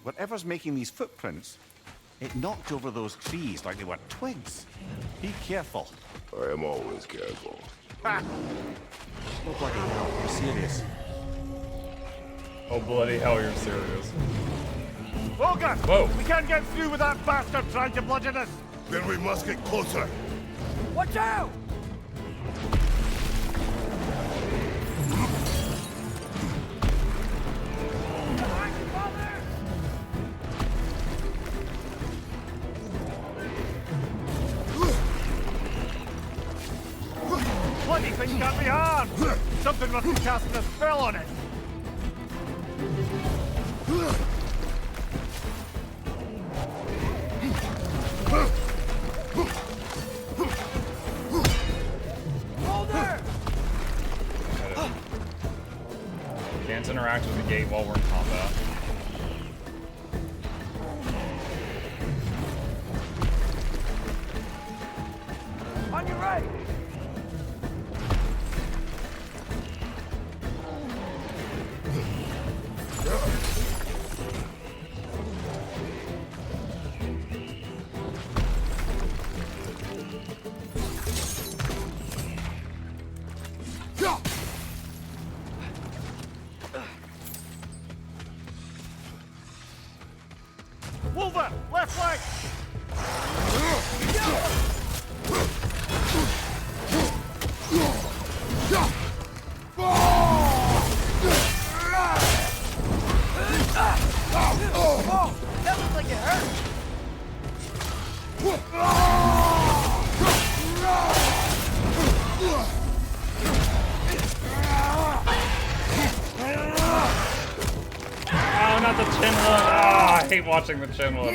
whatever's making these footprints, it knocked over those trees like they were twigs. Be careful. I am always careful. Ha! Oh, bloody hell, I'm serious. Oh, bloody hell, you're serious. Logan! Whoa. We can't get through with that bastard trying to bludgeon us! Then we must get closer. Watch out! Bloody thing can't be harmed! Something must be casting a spell on it! Can't interact with the gate while we're in combat. On your right! Wolver! Left flank! Oh, that looks like it hurt! Oh, not the chin look. Ah, I hate watching the chin look.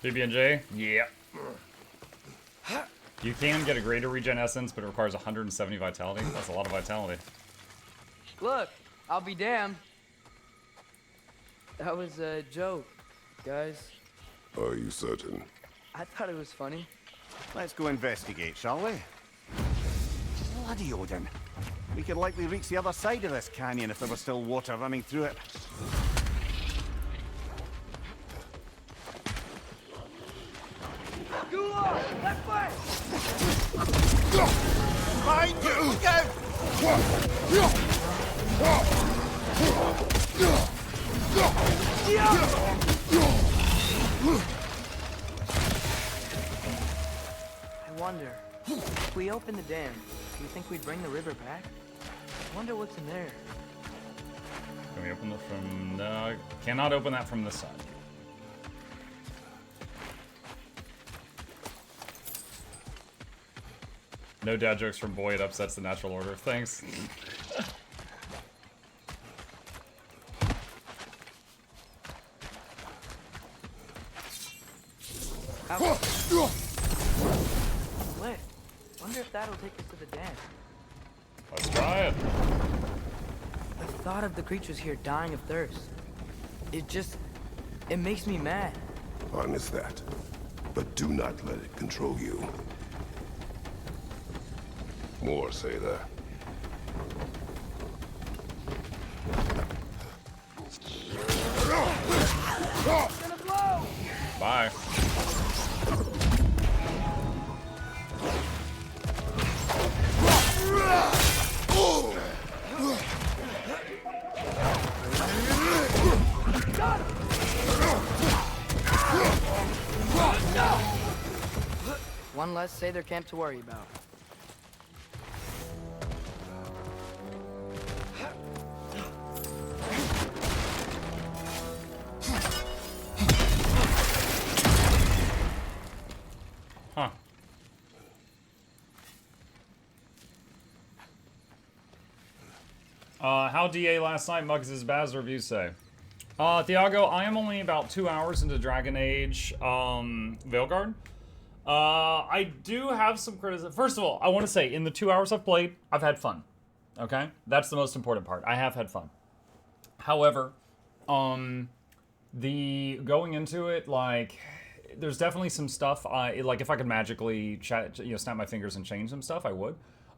BB&J? Yeah. You can get a greater regen essence, but it requires 170 vitality. That's a lot of vitality. Look, I'll be damned. That was a joke, guys. Are you certain? I thought it was funny. Let's go investigate, shall we? Bloody Odin. We could likely reach the other side of this canyon if there was still water running through it. Gulag! Left foot! Behind you! Look out! I wonder, if we open the dam, do you think we'd bring the river back? I wonder what's in there. Can we open it from... No, cannot open that from this side. No dad jokes from boy, it upsets the natural order of things. Lit. Wonder if that'll take us to the dam. Let's try it. The thought of the creatures here dying of thirst. It makes me mad. Harness that. But do not let it control you. More say that. Bye. One less Sather camp to worry about. Huh. How DA last night, Muggs' Baz review say? Thiago, I am only about 2 hours into Dragon Age Veilguard. I do have some criticism. First of all, I want to say, in the 2 hours I've played, I've had fun. Okay? That's the most important part. I have had fun. However, the going into it, like, there's definitely some stuff, like, if I could magically, snap my fingers and change some stuff, I would.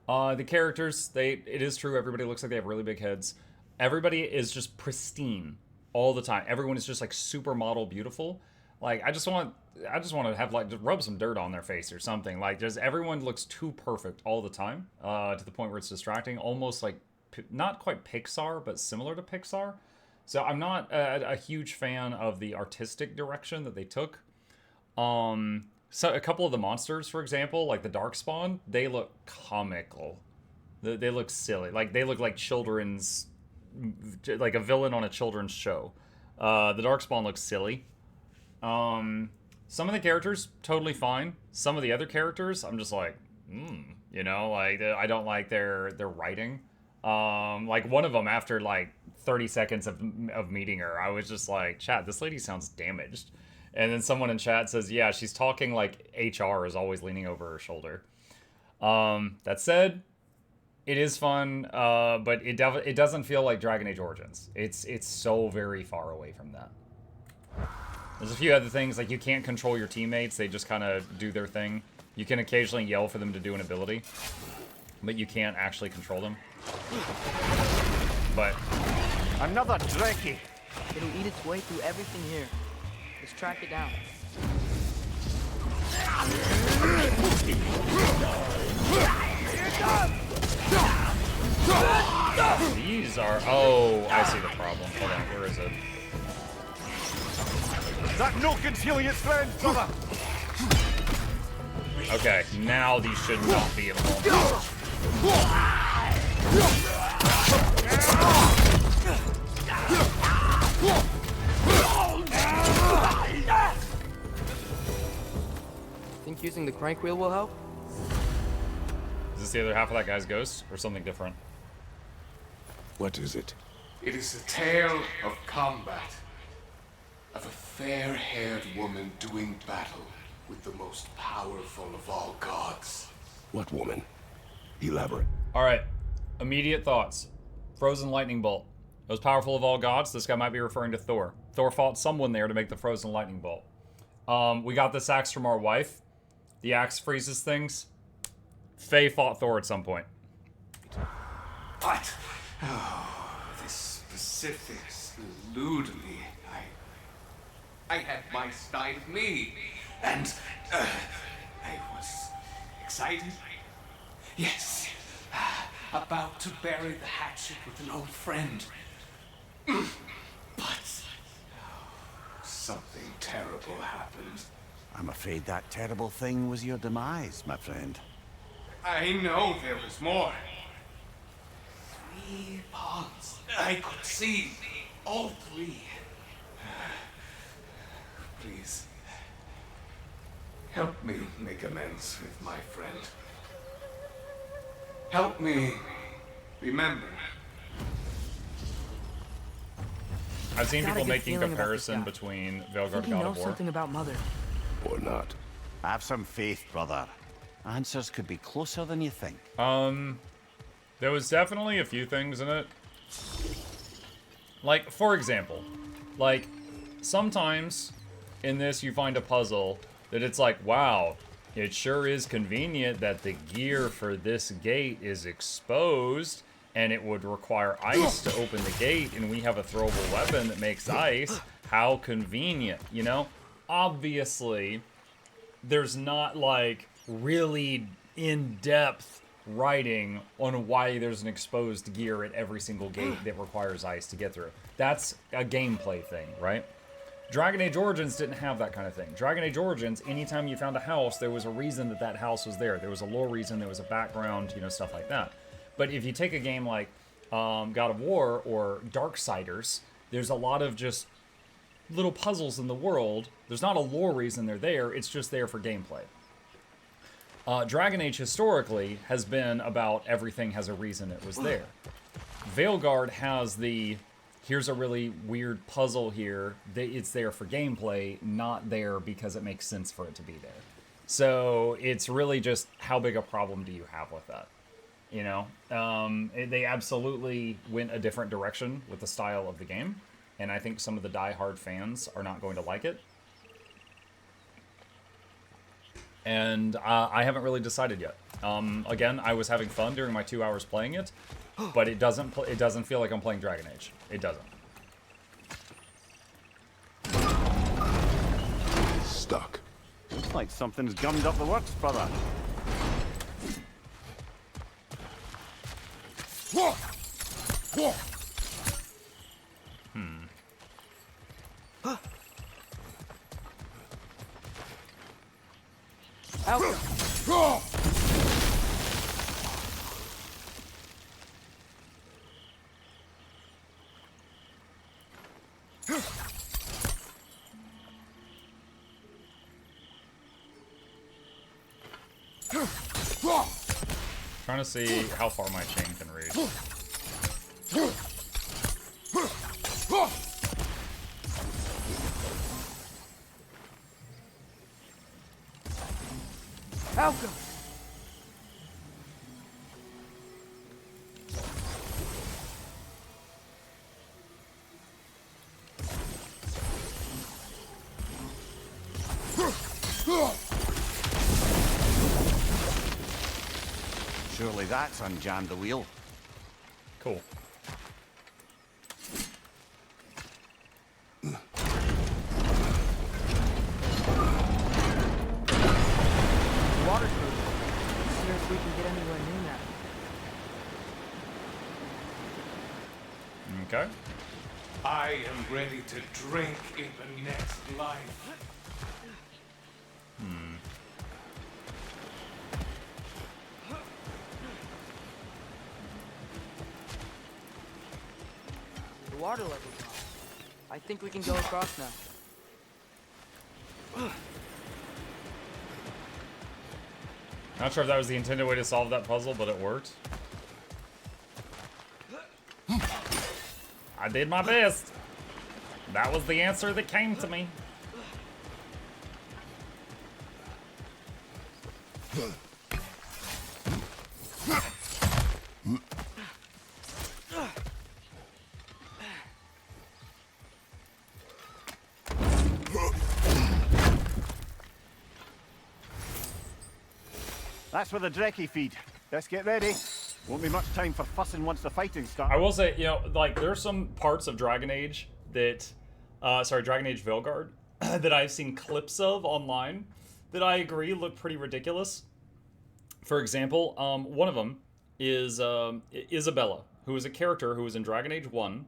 The characters, it is true, everybody looks like they have really big heads. Everybody is just pristine all the time. Everyone is just, like, super model beautiful. Like, I just want to have, like, just rub some dirt on their face or something. Like, just everyone looks too perfect all the time, to the point where it's distracting. Almost like, not quite Pixar, but similar to Pixar. So I'm not a huge fan of the artistic direction that they took. So a couple of the monsters, for example, like the Darkspawn, they look comical. They look silly. Like, they look like children's, like a villain on a children's show. The Darkspawn looks silly. Some of the characters, totally fine. Some of the other characters, I'm just like, like, I don't like their writing. Like, one of them, after, like, 30 seconds of meeting her, I was just like, chat, this lady sounds damaged. And then someone in chat says, yeah, she's talking like HR is always leaning over her shoulder. That said, it is fun, but it doesn't feel like Dragon Age Origins. It's so very far away from that. There's a few other things, like you can't control your teammates. They just kind of do their thing. You can occasionally yell for them to do an ability, but you can't actually control them. But Another Dreki! It'll eat its way through everything here. Let's track it down. these are... Oh, I see the problem. Hold on, where is it? That Nokin's healing its friends, brother! Okay, now these should not be involved. Think using the crank wheel will help? Is this the other half of that guy's ghost, or something different? What is it? It is the tale of combat. Of a fair-haired woman doing battle with the most powerful of all gods. What woman? Elaborate. Alright, immediate thoughts. Frozen lightning bolt. Most powerful of all gods, this guy might be referring to Thor. Thor fought someone there to make the frozen lightning bolt. We got this axe from our wife. The axe freezes things. Faye fought Thor at some point. But, this specifics elude me. I had my side of me, and I was excited. Yes, about to bury the hatchet with an old friend. But something terrible happened. I'm afraid that terrible thing was your demise, my friend. I know there was more. 3 ponds. I could see all 3. Please, help me make amends with my friend. Help me remember. I've seen Got a people good making feeling about comparison this guy. between I Veilguard think and he God knows of War. something about Mother. Or not? Have some faith, brother. Answers could be closer than you think. There was definitely a few things in it. Like, for example, like, sometimes in this you find a puzzle that it's like, wow, it sure is convenient that the gear for this gate is exposed, and it would require ice to open the gate, and we have a throwable weapon that makes ice. How convenient, you know? Obviously, there's not, like, really in-depth writing on why there's an exposed gear at every single gate that requires ice to get through. That's a gameplay thing, right? Dragon Age Origins didn't have that kind of thing. Dragon Age Origins, anytime you found a house, there was a reason that that house was there. There was a lore reason, there was a background, you know, stuff like that. But if you take a game like God of War or Darksiders, there's a lot of just little puzzles in the world. There's not a lore reason they're there, it's just there for gameplay. Dragon Age historically has been about everything has a reason it was there. Veilguard has the here's a really weird puzzle here that it's there for gameplay, not there because it makes sense for it to be there. So it's really just how big a problem do you have with that? You know, they absolutely went a different direction with the style of the game, and I think some of the die-hard fans are not going to like it. And I haven't really decided yet. Again, I was having fun during my 2 hours playing it, but it doesn't feel like I'm playing Dragon Age. It doesn't. Stuck. Looks like something's gummed up the works, brother. Out. Trying to see how far my chain can reach. Falco. Surely that's unjammed the wheel. Cool. Water cooler. See if we can get anywhere near that. Okay. I am ready to drink in the next life. The water level's up. I think we can go across now. Not sure if that was the intended way to solve that puzzle, but it worked. I did my best. That was the answer that came to me. That's where the Drekkie feed. Let's get ready. Won't be much time for fussing once the fighting starts. I will say, you know, like, there's some parts of Dragon Age that, Dragon Age Veilguard, that I've seen clips of online that I agree look pretty ridiculous. For example, one of them is Isabella, who is a character who was in Dragon Age 1.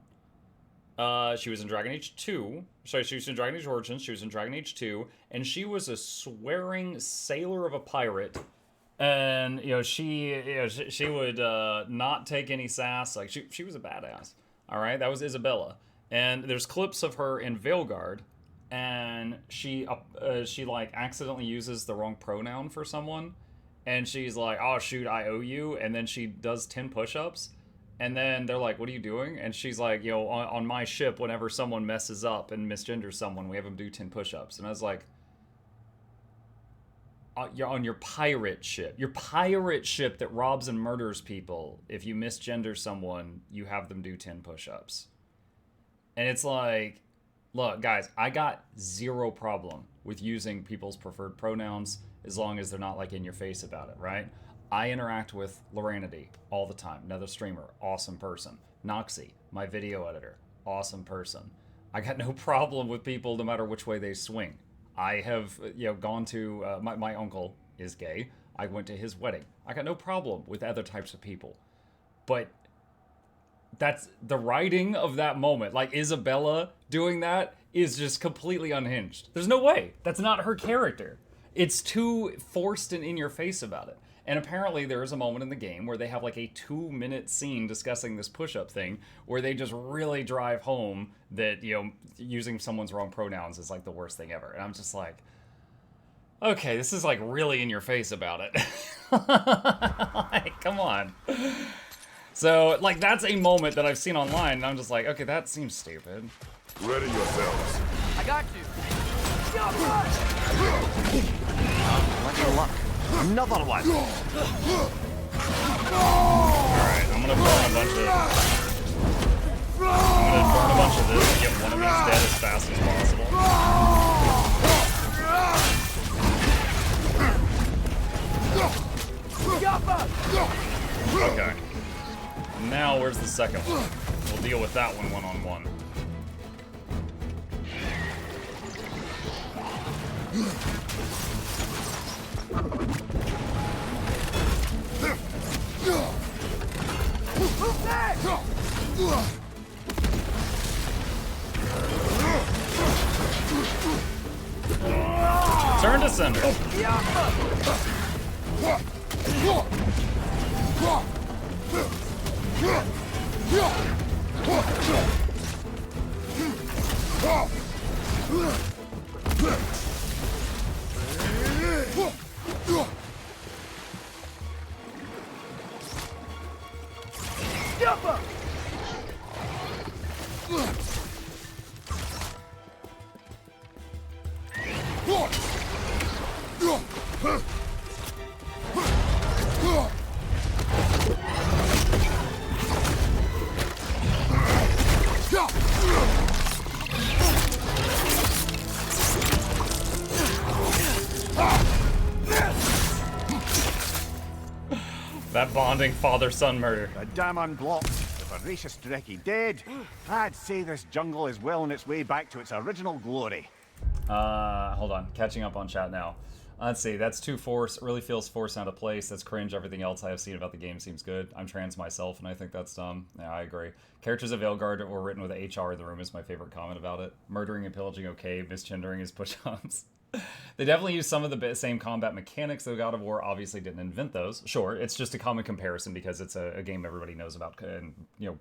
She was in Dragon Age 2. Sorry, she was in Dragon Age Origins. She was in Dragon Age 2. And she was a swearing sailor of a pirate. And, you know, she would not take any sass. Like, she was a badass. All right? That was Isabella. And there's clips of her in Veilguard. And she like, accidentally uses the wrong pronoun for someone. And she's like, oh, shoot, I owe you. And then she does 10 push-ups. And then they're like, what are you doing? And she's like, you know, on my ship, whenever someone messes up and misgenders someone, we have them do 10 push-ups. And I was like, you're on your pirate ship. Your pirate ship that robs and murders people. If you misgender someone, you have them do 10 push-ups. And it's like, look, guys, I got zero problem with using people's preferred pronouns as long as they're not, like, in your face about it, right? I interact with Loranity all the time. Another streamer, awesome person. Noxie, my video editor, awesome person. I got no problem with people no matter which way they swing. I have, you know, gone to, my uncle is gay. I went to his wedding. I got no problem with other types of people. But that's the writing of that moment. Like, Isabella doing that is just completely unhinged. There's no way. That's not her character. It's too forced and in your face about it. And apparently there is a moment in the game where they have like a 2-minute scene discussing this push-up thing where they just really drive home that, you know, using someone's wrong pronouns is like the worst thing ever. And I'm just like, okay, this is like really in your face about it. Like, come on. So, like, that's a moment that I've seen online, and I'm just like, okay, that seems stupid. Ready yourselves. I got you. Lucky luck. Another one. Alright, I'm gonna burn a bunch of this to get one of these dead as fast as possible. Okay. Now, where's the second one? We'll deal with that one one-on-one. Turn to sender. That bonding father-son murder. A damn unblocked. The voracious Drekkie dead. I'd say this jungle is well on its way back to its original glory. Hold on. Catching up on chat now. Let's see. That's too forced. Really feels forced out of place. That's cringe. Everything else I have seen about the game seems good. I'm trans myself, and I think that's dumb. Yeah, I agree. Characters of Veilguard were written with HR in the room is my favorite comment about it. Murdering and pillaging okay. Misgendering is push-ups. They definitely use some of the same combat mechanics, though God of War obviously didn't invent those. Sure, it's just a common comparison because it's a game everybody knows about in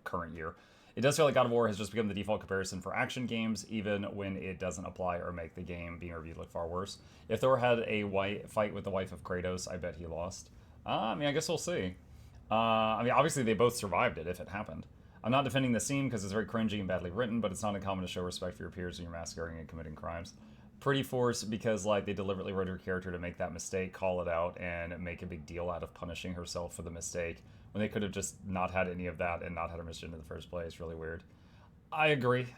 current year. It does feel like God of War has just become the default comparison for action games, even when it doesn't apply or make the game being reviewed look far worse. If Thor had a fight with the wife of Kratos, I bet he lost. I mean, I guess we'll see. I mean, obviously they both survived it if it happened. I'm not defending the scene because it's very cringy and badly written, but it's not uncommon to show respect for your peers when you're massacring and committing crimes. Pretty forced because, like, they deliberately wrote her character to make that mistake, call it out, and make a big deal out of punishing herself for the mistake, when they could have just not had any of that and not had her mission in the first place. Really weird. I agree.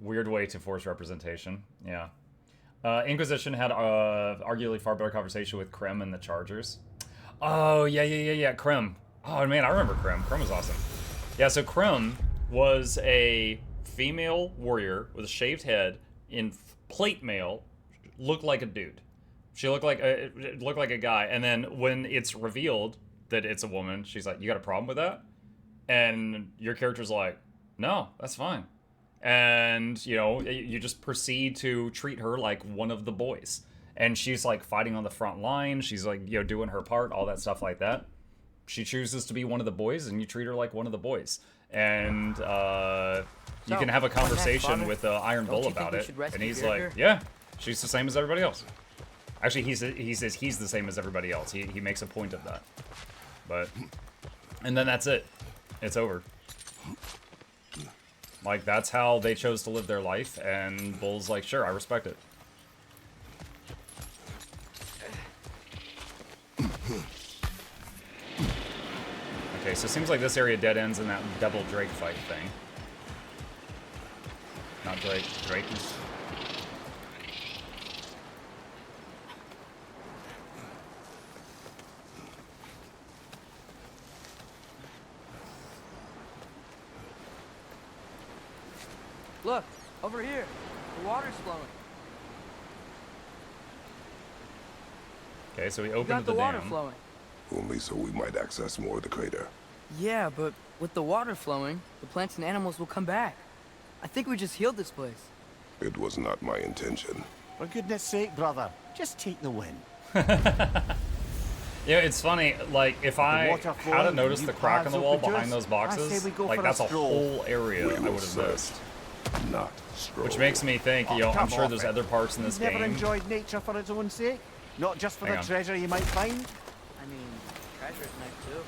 Weird way to force representation. Yeah. Inquisition had arguably far better conversation with Krem and the Chargers. Oh, yeah. Krem. Oh, man, I remember Krem. Krem was awesome. Yeah, so Krem was a female warrior with a shaved head in plate mail, looked like a dude. She looked like a guy, and then when it's revealed that it's a woman, she's like, "You got a problem with that?" And your character's like, "No, that's fine." And you just proceed to treat her like one of the boys, and she's like fighting on the front line. She's like doing her part, all that stuff like that. She chooses to be one of the boys, and you treat her like one of the boys, and you can have a conversation with Iron Bull about it, and he's like, "Yeah, she's the same as everybody else." Actually, he says he's the same as everybody else. He makes a point of that. And then that's it. It's over. Like, that's how they chose to live their life, and Bull's like, sure, I respect it. Okay, so it seems like this area dead ends in that Devil Drake fight thing. Not Drake, Drake. Look, over here. The water's flowing. Okay, so we We opened got the the water dam. flowing. Only so we might access more of the crater. Yeah, but with the water flowing, the plants and animals will come back. I think we just healed this place. It was not my intention. For goodness sake, brother, just take the win. Yeah, it's funny, like, if I water hadn't flowing, noticed new the crack in paths the will wall produce. behind those I boxes, say we go like, for a that's a stroll. whole area We I will would have search. missed. Not stroll. Which makes me think, Oh, I'm come sure off there's it. other parts in this You've never game. enjoyed nature for its own sake? Not just for Hang the on. treasure you might find? I mean, treasure is nice too.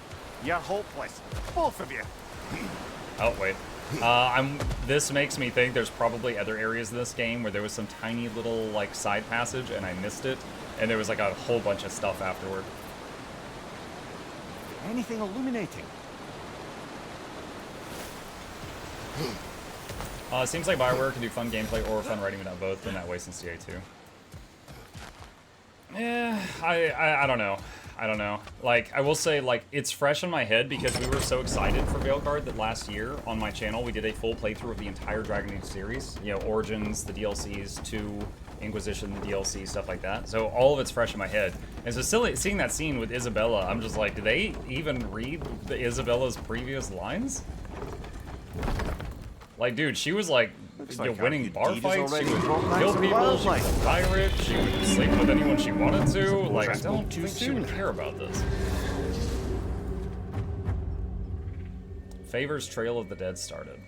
You're hopeless. Both of you. Oh, wait. This makes me think there's probably other areas in this game where there was some tiny little, like, side passage and I missed it. And there was, like, a whole bunch of stuff afterward. Anything illuminating? It seems like Bioware can do fun gameplay or fun writing without both, been that way since CA2. Yeah, I don't know. I don't know. Like, I will say, like, it's fresh in my head because we were so excited for Veilguard that last year on my channel we did a full playthrough of the entire Dragon Age series. You know, Origins, the DLCs, 2, Inquisition, the DLC, stuff like that. So all of it's fresh in my head. And so still seeing that scene with Isabella, I'm just like, did they even read Isabella's previous lines? Like, dude, she was like, winning bar fights, she would kill people, she was a pirate, she would sleep with anyone she wanted to. Like, I don't think she would care about this. Favor's Trail of the Dead started.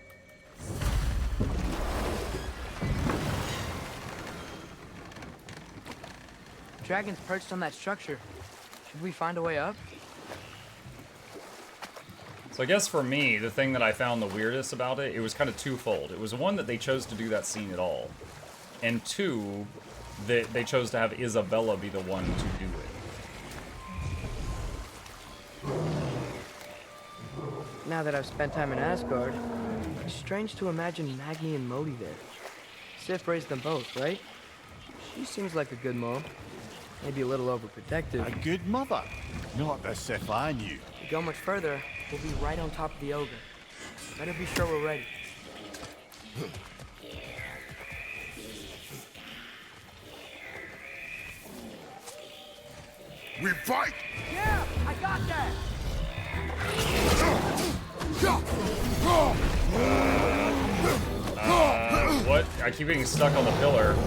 Dragon's perched on that structure. Should we find a way up? So I guess for me, the thing that I found the weirdest about it, it was kind of twofold. It was one, that they chose to do that scene at all. And two, that they chose to have Isabella be the one to do it. Now that I've spent time in Asgard, it's strange to imagine Maggie and Modi there. Sif raised them both, right? She seems like a good mom. Maybe a little overprotective. A good mother. Not the Sif I knew. If we go much further, we'll be right on top of the ogre. Better be sure we're ready. We fight! Yeah, I got that! What? I keep getting stuck on the pillar.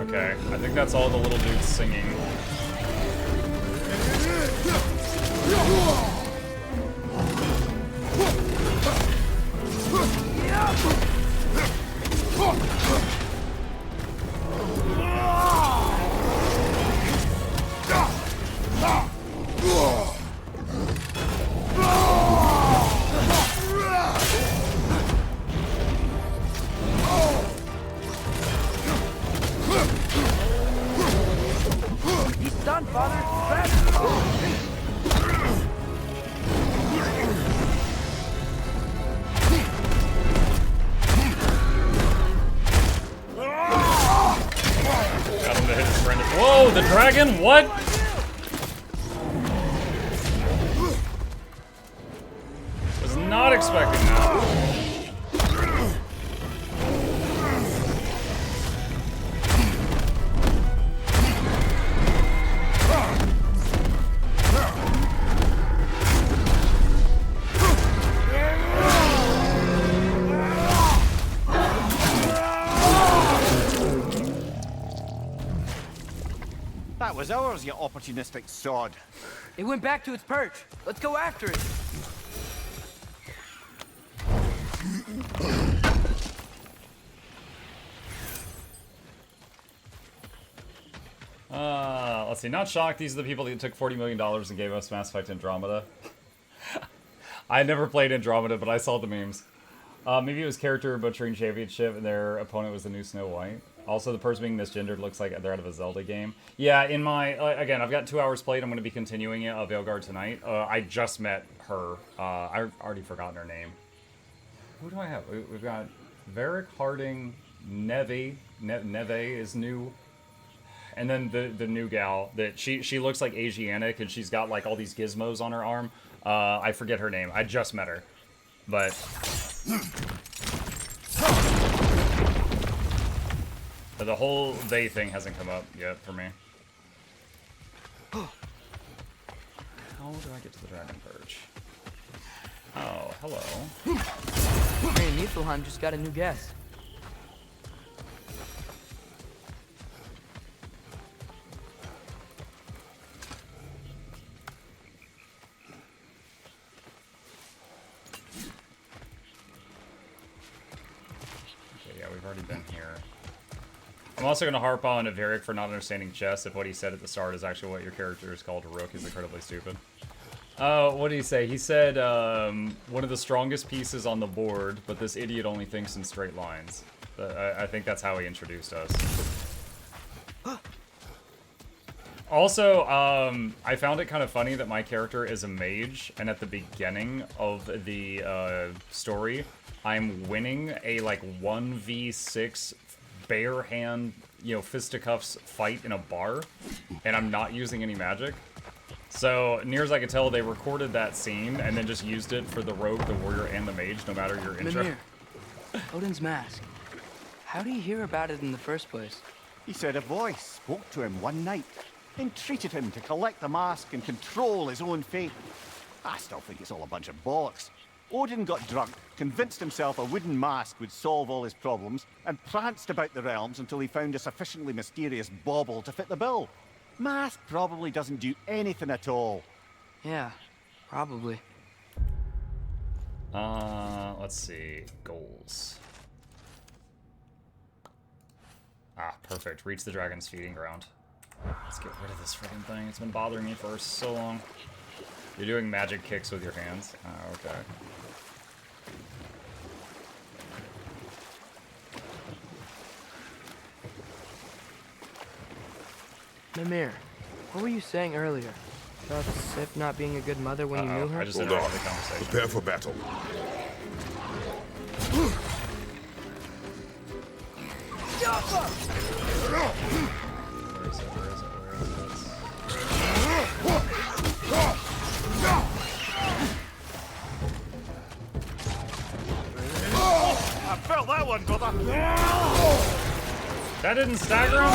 Okay, I think that's all the little dudes singing. He's done, Father! Grab Got him to hit his friend. Whoa, the dragon? What? Was not expecting that. That was ours, you opportunistic sod. It went back to its perch. Let's go after it. Let's see. Not shocked. These are the people that took $40 million and gave us Mass Effect Andromeda. I never played Andromeda, but I saw the memes. Maybe it was character butchering championship and their opponent was the new Snow White. Also, the person being misgendered looks like they're out of a Zelda game. Yeah, in my... again, I've got 2 hours played. I'm going to be continuing it of Veilguard tonight. I just met her. I've already forgotten her name. Who do I have? We've got Varric, Harding, Neve. Neve is new. And then the new gal that she looks like Asiatic and she's got like all these gizmos on her arm. I forget her name. I just met her. But the whole they thing hasn't come up yet for me. How do I get to the Dragon Perch? Oh, hello. Hey, Niflheim just got a new guest. already been here. I'm also going to harp on Varric for not understanding chess if what he said at the start is actually what your character is called. Rook is incredibly stupid. What did he say? He said, one of the strongest pieces on the board, but this idiot only thinks in straight lines. I think that's how he introduced us. Also, I found it kind of funny that my character is a mage, and at the beginning of the story, I'm winning a, like, 1v6 bare hand, you know, fisticuffs fight in a bar, and I'm not using any magic. So, near as I can tell, they recorded that scene and then just used it for the rogue, the warrior, and the mage, no matter your intro. Mimir, Odin's mask. How do you hear about it in the first place? He said a voice spoke to him one night, entreated him to collect the mask and control his own fate. I still think it's all a bunch of bollocks. Odin got drunk, convinced himself a wooden mask would solve all his problems, and pranced about the realms until he found a sufficiently mysterious bauble to fit the bill. Mask probably doesn't do anything at all. Yeah, probably. Let's see. Goals. Ah, perfect. Reach the dragon's feeding ground. Let's get rid of this freaking thing. It's been bothering me for so long. You're doing magic kicks with your hands? Oh, okay. Mimir, what were you saying earlier? About Sif not being a good mother when you knew her? I just Hold interrupted on. the conversation. Prepare for battle. Where is it? Where is it? Where is it? I felt that one, brother. That didn't stagger him?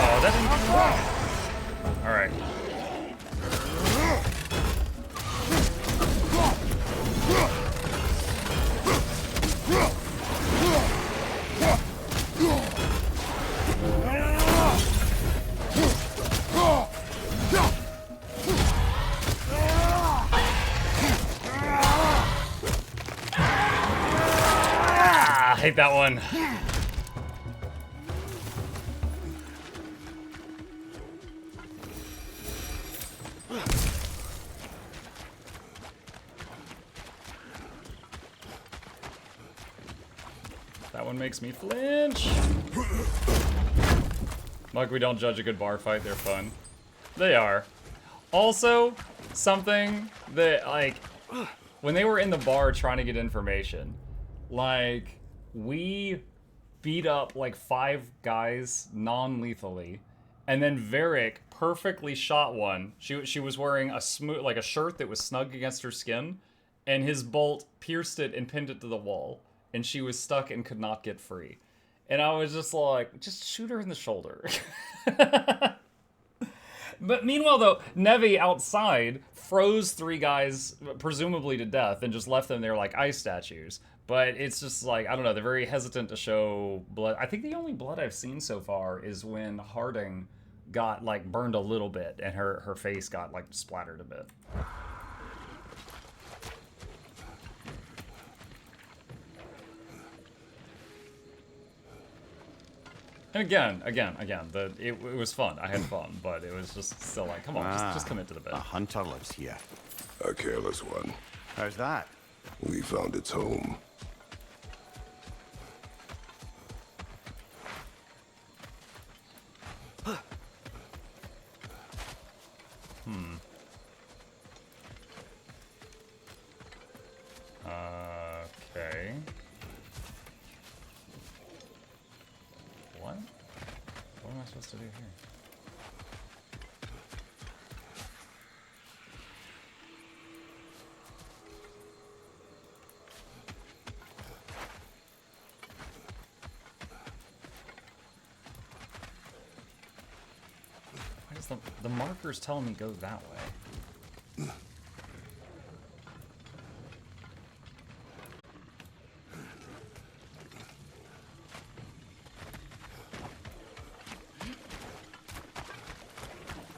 Oh, that didn't come back. Alright. I hate that one. That one makes me flinch. Like, we don't judge a good bar fight, they're fun. They are. Also, something that, like, when they were in the bar trying to get information, like, we beat up, like, 5 guys non-lethally, and then Varric perfectly shot one. She was wearing a smooth, like, a shirt that was snug against her skin, and his bolt pierced it and pinned it to the wall, and she was stuck and could not get free. And I was just like, just shoot her in the shoulder. But meanwhile, though, Nevi outside froze 3 guys, presumably to death, and just left them there like ice statues. But it's just like, I don't know, they're very hesitant to show blood. I think the only blood I've seen so far is when Harding got, like, burned a little bit, and her face got, like, splattered a bit. And again, it was fun. I had fun, but it was just still like, come on, just come into the bed. A hunter lives here. A careless one. How's that? We found its home. Okay. What? What am I supposed to do here? Why does the markers tell me go that way?